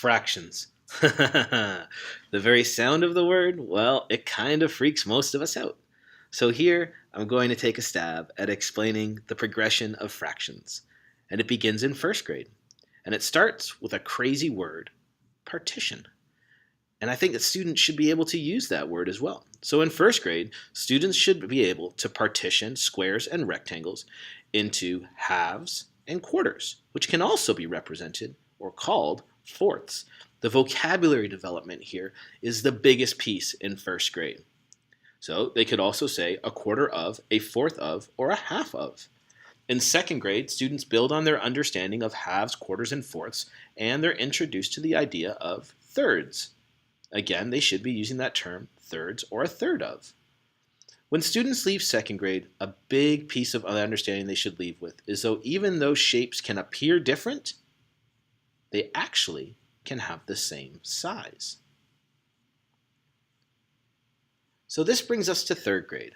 Fractions. The very sound of the word, well, it kind of freaks most of us out. So here, I'm going to take a stab at explaining the progression of fractions. And it begins in first grade. And it starts with a crazy word, partition. And I think that students should be able to use that word as well. So in first grade, students should be able to partition squares and rectangles into halves and quarters, which can also be represented or called fourths. The vocabulary development here is the biggest piece in first grade. So they could also say a quarter of, a fourth of, or a half of. In second grade, students build on their understanding of halves, quarters, and fourths, and they're introduced to the idea of thirds. Again, they should be using that term, thirds or a third of. When students leave second grade, a big piece of understanding they should leave with is though even though shapes can appear different, they actually can have the same size. So this brings us to third grade.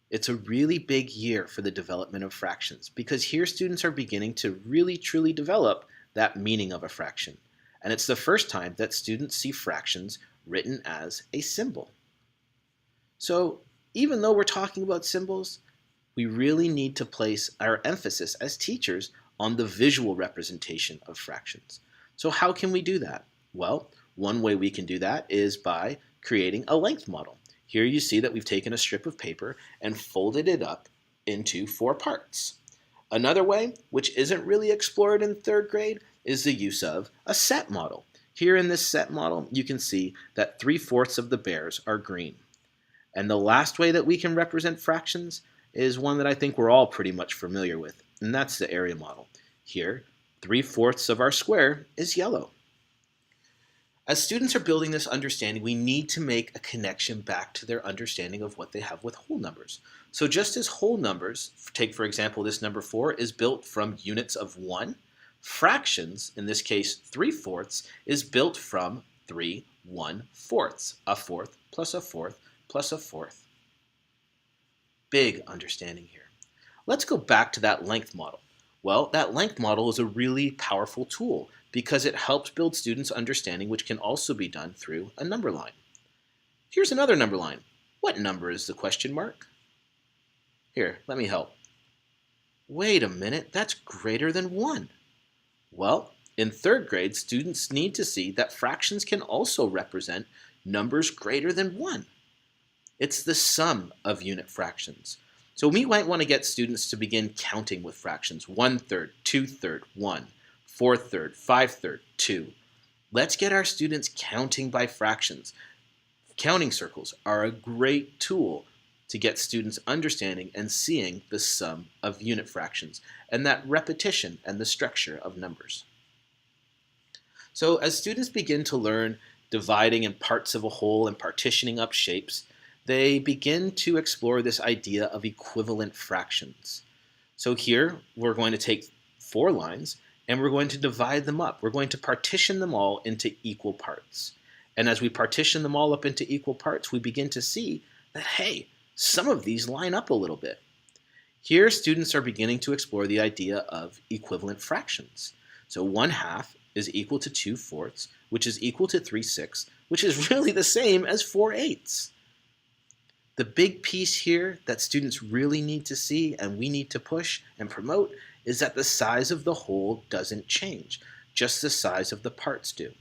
It's a really big year for the development of fractions because here students are beginning to really truly develop that meaning of a fraction. And it's the first time that students see fractions written as a symbol. So even though we're talking about symbols, we really need to place our emphasis as teachers on the visual representation of fractions. So how can we do that? Well, one way we can do that is by creating a length model. Here you see that we've taken a strip of paper and folded it up into 4 parts. Another way, which isn't really explored in third grade, is the use of a set model. Here in this set model, you can see that 3/4 of the bears are green. And the last way that we can represent fractions is one that I think we're all pretty much familiar with, and that's the area model. Here, 3/4 of our square is yellow. As students are building this understanding, we need to make a connection back to their understanding of what they have with whole numbers. So just as whole numbers, take for example this number 4, is built from units of 1, fractions, in this case 3/4, is built from 3/1/4, a fourth plus a fourth plus a fourth. Big understanding here. Let's go back to that length model. Well, that length model is a really powerful tool because it helps build students' understanding, which can also be done through a number line. Here's another number line. What number is the question mark? Here, let me help. Wait a minute, that's greater than 1. Well, in third grade, students need to see that fractions can also represent numbers greater than 1. It's the sum of unit fractions. So we might want to get students to begin counting with fractions. 1/3, 2/3, 1, 4/3, 5/3, 2. Let's get our students counting by fractions. Counting circles are a great tool to get students understanding and seeing the sum of unit fractions and that repetition and the structure of numbers. So as students begin to learn dividing in parts of a whole and partitioning up shapes, they begin to explore this idea of equivalent fractions. So here we're going to take 4 lines and we're going to divide them up. We're going to partition them all into equal parts. And as we partition them all up into equal parts, we begin to see that, hey, some of these line up a little bit. Here students are beginning to explore the idea of equivalent fractions. So 1/2 is equal to 2/4, which is equal to 3/6, which is really the same as 4/8. The big piece here that students really need to see and we need to push and promote is that the size of the whole doesn't change, just the size of the parts do.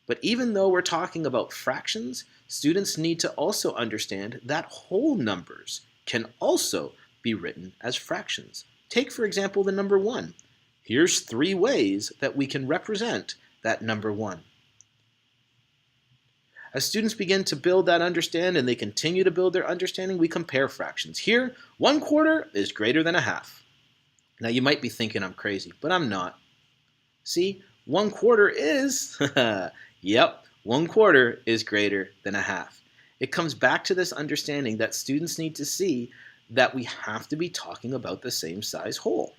But even though we're talking about fractions, students need to also understand that whole numbers can also be written as fractions. Take for example the number 1. Here's 3 ways that we can represent that number 1. As students begin to build that understanding and they continue to build their understanding, we compare fractions. Here, 1/4 is greater than a half. Now you might be thinking I'm crazy, but I'm not. See, 1/4 is, yep, 1/4 is greater than a half. It comes back to this understanding that students need to see that we have to be talking about the same size whole.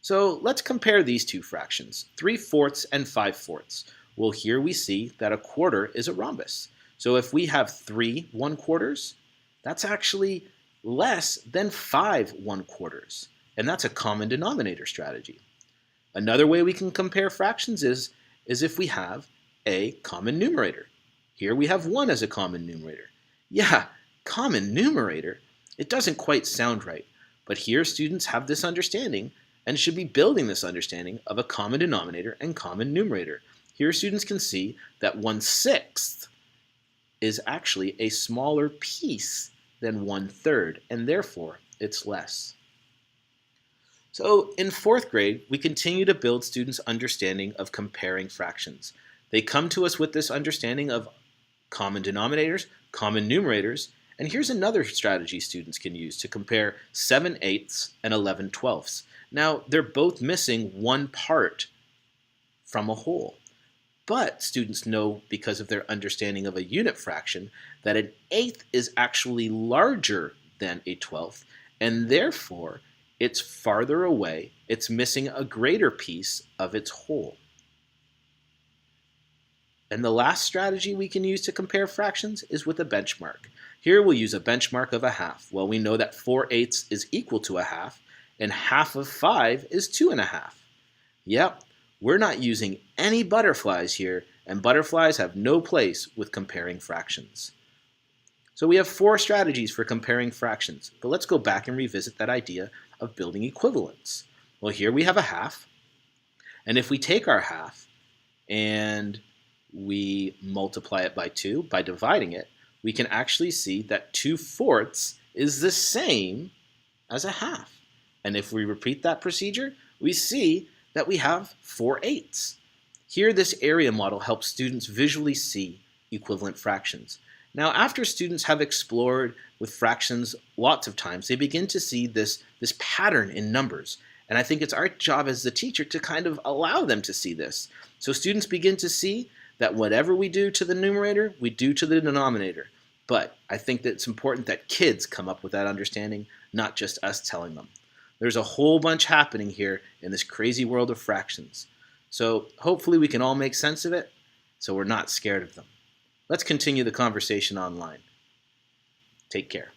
So let's compare these 2 fractions, 3/4 and 5/4. Well, here we see that a quarter is a rhombus. So if we have 3 1/4, that's actually less than 5 1/4. And that's a common denominator strategy. Another way we can compare fractions is is if we have a common numerator. Here we have 1 as a common numerator. Yeah, common numerator. It doesn't quite sound right, but here students have this understanding and should be building this understanding of a common denominator and common numerator. Here students can see that 1/6 is actually a smaller piece than 1/3, and therefore it's less. So in 4th grade, we continue to build students' understanding of comparing fractions. They come to us with this understanding of common denominators, common numerators, and here's another strategy students can use to compare 7/8 and 11/12. Now, they're both missing one part from a whole. But students know, because of their understanding of a unit fraction, that an eighth is actually larger than a 12th, and therefore it's farther away, it's missing a greater piece of its whole. And the last strategy we can use to compare fractions is with a benchmark. Here we'll use a benchmark of a half. Well, we know that 4/8 is equal to a half, and half of 5 is 2.5. Yep, we're not using any butterflies here, and butterflies have no place with comparing fractions. So we have 4 strategies for comparing fractions, but let's go back and revisit that idea of building equivalence. Well, here we have a half, and if we take our half and we multiply it by 2 by dividing it, we can actually see that 2/4 is the same as a half. And if we repeat that procedure, we see that we have 4/8. Here, this area model helps students visually see equivalent fractions. Now, after students have explored with fractions lots of times, they begin to see this pattern in numbers. And I think it's our job as the teacher to kind of allow them to see this. So students begin to see that whatever we do to the numerator, we do to the denominator. But I think that it's important that kids come up with that understanding, not just us telling them. There's a whole bunch happening here in this crazy world of fractions. So hopefully we can all make sense of it, so we're not scared of them. Let's continue the conversation online. Take care.